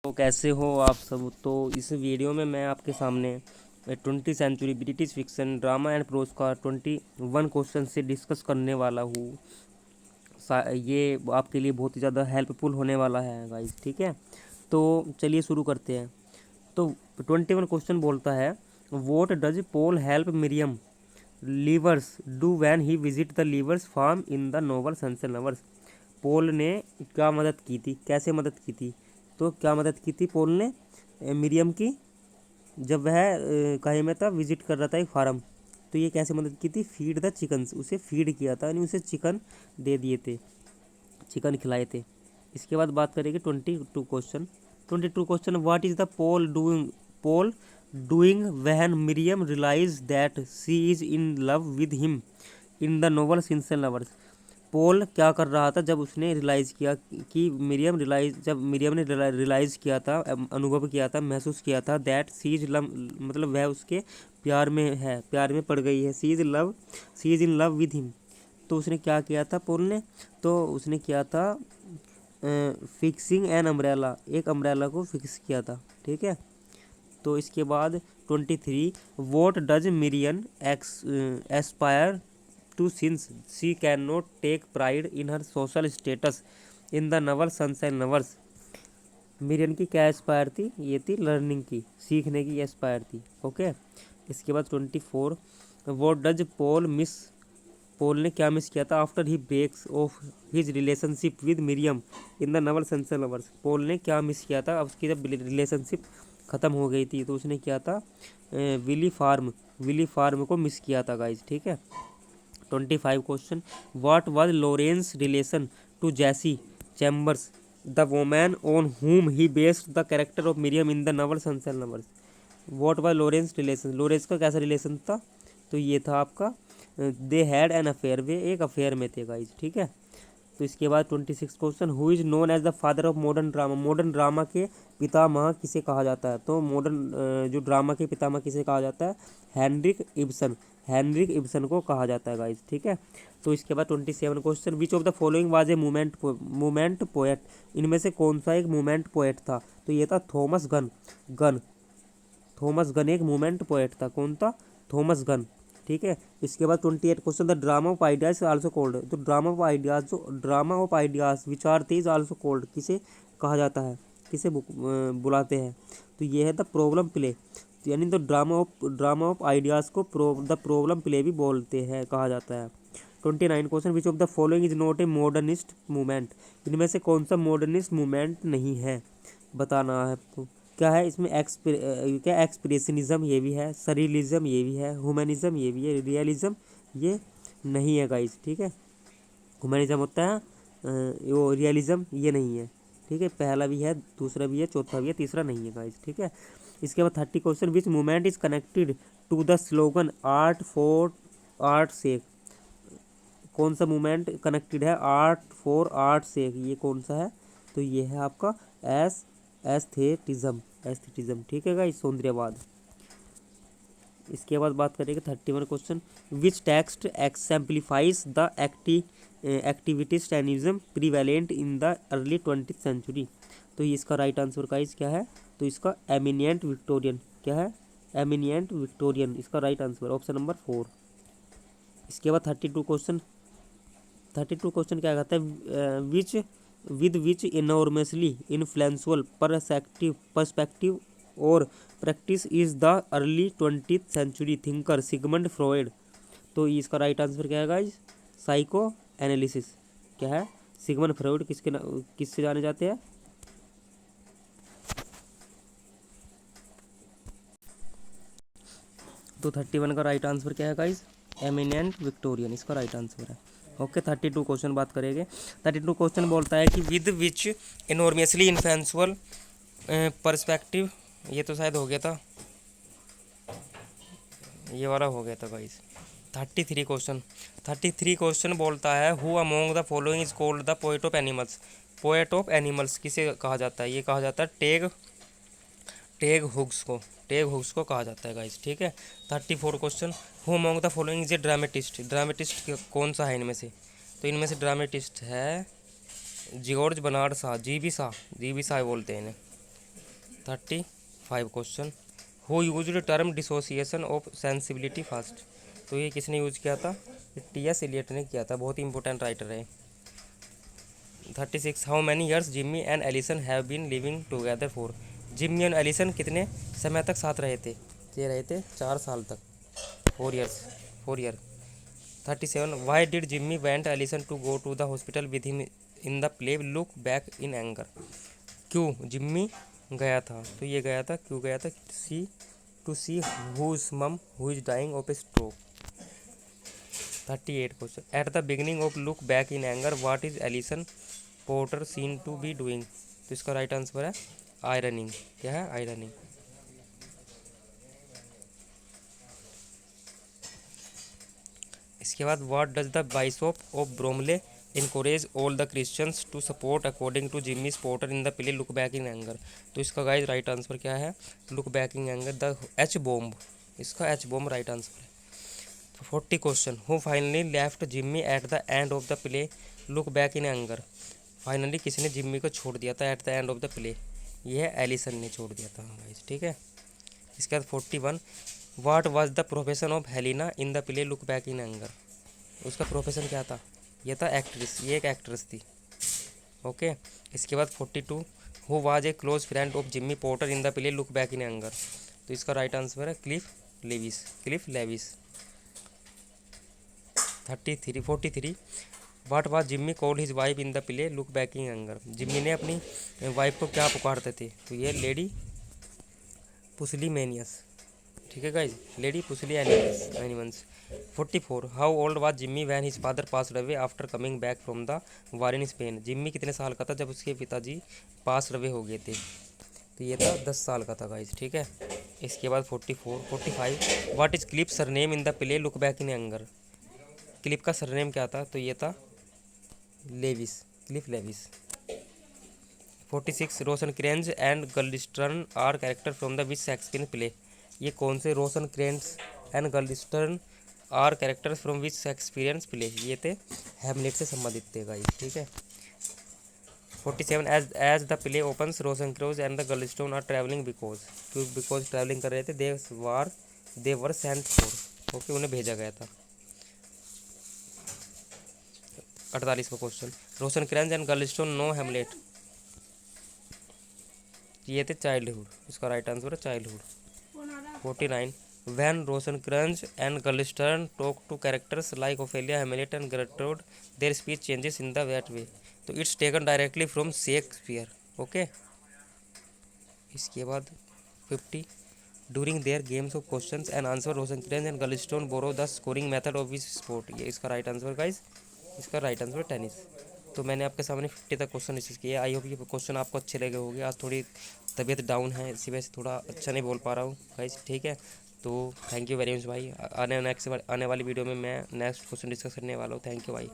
तो कैसे हो आप सब। तो इस वीडियो में मैं आपके सामने 20वीं century British fiction drama and prose का 21 क्वेश्चन से डिस्कस करने वाला हूँ। ये आपके लिए बहुत ही ज़्यादा हेल्पफुल होने वाला है गाइस, ठीक है। तो चलिए शुरू करते हैं। तो 21 क्वेश्चन बोलता है, what does Paul help Miriam Leivers do when he visit the Leivers farm in the novel sunset lovers. Paul ने क्या मदद की थी, कैसे मदद की थी। तो क्या मदद की थी पॉल ने मिरियम की, जब वह कहीं में था, विजिट कर रहा था एक फार्म। तो ये कैसे मदद की थी, फीड द चिकन्स, उसे फीड किया था, यानी उसे चिकन दे दिए थे, चिकन खिलाए थे। इसके बाद बात करेंगे 22 question what is the Paul doing when Miriam realise that she is in love with him in the novel sons and lovers. Paul क्या कर रहा था जब उसने रियलाइज़ किया कि जब मिरियम ने रियलाइज़ किया था, अनुभव किया था, महसूस किया था, दैट सी इज लव, मतलब वह उसके प्यार में है, प्यार में पड़ गई है, she is in love with him. तो उसने क्या किया था पोल ने, तो उसने किया था फिक्सिंग एन अम्ब्रेला, एक अम्ब्रेला को फिक्स किया था, ठीक है। तो इसके बाद 23 what does Miriam aspire to since she can not take pride in her social status in the novel sons and lovers. Miriam की क्या एस्पायर थी, ये थी लर्निंग की, सीखने की एस्पायर थी, ओके। इसके बाद 24 वॉट डज पोल ने क्या मिस किया था after he breaks off his relationship with Miriam in the novel sons and lovers. Paul ने क्या मिस किया था, अब उसकी जब रिलेशनशिप ख़त्म हो गई थी तो उसने किया था विली फार्म को मिस किया था गाइज, ठीक है। 25 question what was Lawrence relation to Jessie Chambers the woman on whom he based the character of Miriam in the novel sons and lovers. What was Lawrence relation, Lawrence का कैसा relation था, तो ये था आपका दे हैड एन अफेयर, वे एक affair में थे गाइज, ठीक है। तो इसके बाद 26 question who is known as the father of modern drama के पितामह किसे कहा जाता है। तो मॉडर्न जो ड्रामा के पितामह किसे कहा जाता है, हैनरिक इब्सन को कहा जाता है गाइज, ठीक है। तो इसके बाद 27 question which of the following was a movement poet, इनमें से कौन सा एक मूवमेंट पोएट था। तो ये था गन थॉमस गन एक मूवमेंट पोएट था, कौन था, थॉमस गन, ठीक है। इसके बाद 28 question the drama of ideas also called, तो drama of ideas which are is also called किसे कहा जाता है, किसे बुलाते हैं। तो ये है द प्रॉब्लम प्ले, यानी तो ड्रामा ऑफ आइडियाज़ को द प्रॉब्लम प्ले भी बोलते हैं, कहा जाता है। 29 question which of the following is not a modernist movement, इनमें से कौन सा मॉडर्निस्ट मूवमेंट नहीं है, बताना है आपको। क्या है इसमें, क्या एक्सप्रेशनिज्म ये भी है, सरियलिज्म ये भी है, ह्यूमनिज्म ये भी है, रियलिज्म ये नहीं है गाइस, ठीक है। ह्यूमनिज्म होता है वो, रियलिज्म ये नहीं है, ठीक है। पहला भी है, दूसरा भी है, चौथा भी है, तीसरा नहीं है गाइस, ठीक है। इसके बाद 30 question which movement is connected to the slogan art for art sake, कौन सा मूवमेंट कनेक्टेड है आर्ट फॉर आर्ट सेक, ये कौन सा है, तो ये है आपका एस्थेटिज्म, ठीक है गाइस, सौंदर्यवाद। इसके बाद बात करेंगे 31 question which text exemplifies the एक्टिविटिस्टेनिज्म prevalent in the early 20th century. तो ये इसका राइट आंसर गाइस क्या है, तो इसका एमिनिएंट विक्टोरियन, क्या है, एमिनिएंट विक्टोरियन, इसका राइट आंसर ऑप्शन नंबर 4। इसके बाद 32 क्वेश्चन क्या कहता है, विच इनॉर्मसली इन्फ्लुएंशियल पर्सपेक्टिव और practice is the early 20th century thinker Sigmund Freud. तो इसका राइट आंसर क्या है गाइज, साइको एनालिसिस, क्या है, सिगमंड फ्रॉयड किससे जाने जाते हैं। तो 31 का राइट आंसर क्या है गाइज, एमिनेंट विक्टोरियन, इसका राइट आंसर है, ओके। 32 क्वेश्चन बात करेंगे। 32 क्वेश्चन बोलता है कि with which enormously influential perspective, ये तो शायद हो गया था, ये वाला हो गया था गाइस। 33 क्वेश्चन बोलता है who among the following is called the poet of animals. Poet of animals किसे कहा जाता है, ये कहा जाता है टेग हुक्स को कहा जाता है गाइस, ठीक है। 34 question who among the following is a dramatist कौन सा है इनमें से, तो इनमें से ड्रामेटिस्ट है George Bernard Shaw, G B Shaw बोलते हैं इन्हें, 35 question. Who used term dissociation of sensibility first, तो ये किसने यूज किया था? टी.एस. एलियट ने किया था, बहुत ही इंपॉर्टेंट राइटर है। 36 how many years Jimmy and Alison have been living together for, Jimmy and Alison कितने समय तक साथ रहे थे? ये रहे थे 4 साल तक, 4 year. 37 why did Jimmy went Alison to go to the hospital with him in the play look back in anger, क्यों जिम्मी गया था? तो ये गया था, क्यों गया था? To see Hugh's mum who is dying of a stroke. 38 question at the beginning of look back in anger what is Alison Porter seen to be doing, तो इसका राइट आंसर है आयरनिंग। क्या है? आयरनिंग। इसके बाद what does the bishop of Bromley encourage all the Christians to support according to Jimmy Porter in the play look back in anger, तो इसका guys right answer क्या है? Look back in anger the H bomb, इसका H bomb right answer है। 40 question who finally left Jimmy at the end of the play look back in anger, finally किसने Jimmy को छोड़ दिया था eight the end of the play? ये है Allison ने छोड़ दिया था गाइस, ठीक है। इसके बाद 41 what was the profession of Helena in the play look back in anger, उसका प्रोफेशन क्या था? ये था एक्ट्रेस, ये एक एक्ट्रेस थी, ओके। इसके बाद 42 who was a close friend of Jimmy Porter in the play look back in anger, तो इसका राइट आंसर है Cliff Lewis. 43 what was Jimmy called his wife in the play look back in anger, Jimmy ने अपनी wife को क्या पुकारते थे? तो ये लेडी पुसलीमेनियस, ठीक है guys, lady pusillanimous. 44 how old was Jimmy when his father pass away after coming back from the war in Spain, Jimmy कितने साल का था जब उसके पिताजी पास अवे हो गए थे? तो ये था 10 साल का था गाइज, ठीक है। इसके बाद 45 what is Cliff surname in the play look back in anger, Cliff का सरनेम क्या था? तो ये था Cliff Lewis. 46 Rosencrantz and Guildenstern are characters from the which Shakespeare play, ये कौन से Rosencrantz and Guildenstern are characters from which Shakespeare play? ये थे हैमलेट से संबंधित थे गाइस, ठीक है। 47 as the play opens Rosencrantz and the Guildenstern are travelling because travelling कर रहे थे, they were sent for, okay, उन्हें भेजा गया था। 48वां question Rosencrantz and Guildenstern know Hamlet, ये थे चाइल्डहुड, इसका राइट आंसर है childhood. 49 when Rosencrantz and Guildenstern talk to characters like Ophelia Hamlet and Gertrude their speech changes in the that way, so it's taken directly from Shakespeare, okay. इसके बाद 50 during their games of questions and answer Rosencrantz and Guildenstern borrow the scoring method of which sport, ये इसका right answer guys, इसका right answer tennis. तो मैंने आपके सामने 50 तक क्वेश्चन डिस्कस किए, आई होप ये क्वेश्चन आपको अच्छे लगे होंगे। आज थोड़ी तबीयत डाउन है, इसी वजह से थोड़ा अच्छा नहीं बोल पा रहा हूँ गाइस, ठीक है। तो थैंक यू वेरी मच भाई, आने वाली वीडियो में मैं नेक्स्ट क्वेश्चन डिस्कस करने वाला हूँ। थैंक यू भाई।